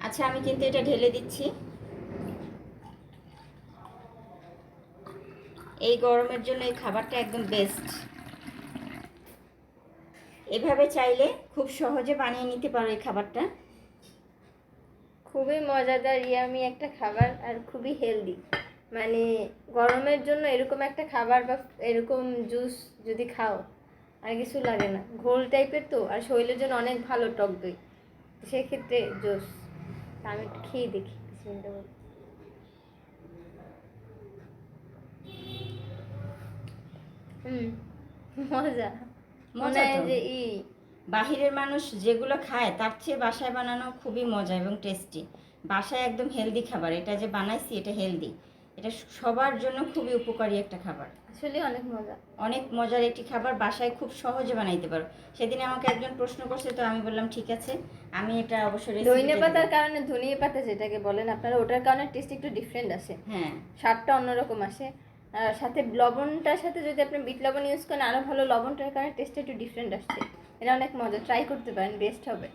আচ্ছা, আমি কিন্তু এটা ঢেলে দিচ্ছি। এই গরমের জন্য এই খাবারটা একদম বেস্ট। এভাবে চাইলে খুব সহজে বানিয়ে নিতে পারো এই খাবারটা। খুবই মজাদার ইয়ামি একটা খাবার আর খুবই হেলদি। মানে গরমের জন্য এরকম একটা খাবার বা এরকম জুস যদি খাও আর কিছু লাগে না। ঘোল টাইপের তো, আর শরীরের জন্য অনেক ভালো টক দই, সেক্ষেত্রে জুস। আমি একটু খেয়ে দেখি বিসমিল্লাহ বলে। মজা। মনে মজা হয় তো। যে বাহিরের মানুষ যেগুলো খায় তার চেয়ে বাসায় বানানো খুবই মজা এবং টেস্টি। বাসায় একদম হেলদি খাবার, এটা যে বানাইছি এটা হেলদি। এটা সবার জন্য খুবই উপকারী একটা খাবার। আসলে অনেক মজা। অনেক মজার একটি খাবার, বাসায় খুব সহজে বানাইতে পারো। সেদিন আমাকে একজন প্রশ্ন করছে, তো আমি বললাম ঠিক আছে, আমি এটা অবশ্যই ধনিয়া পাতার কারণে, ধনিয়া পাতা যেটাকে বলেন আপনারা, ওটার কারণে টেস্ট একটু ডিফারেন্ট আসে। হ্যাঁ, স্বাদটা অন্যরকম আসে। আর সাথে লবণটার সাথে যদি আপনি বিট লবণ ইউজ করেন আরও ভালো, লবণটার কারণে টেস্টটা একটু ডিফারেন্ট আসছে। এটা অনেক মজা, ট্রাই করতে পারেন, বেস্ট হবে।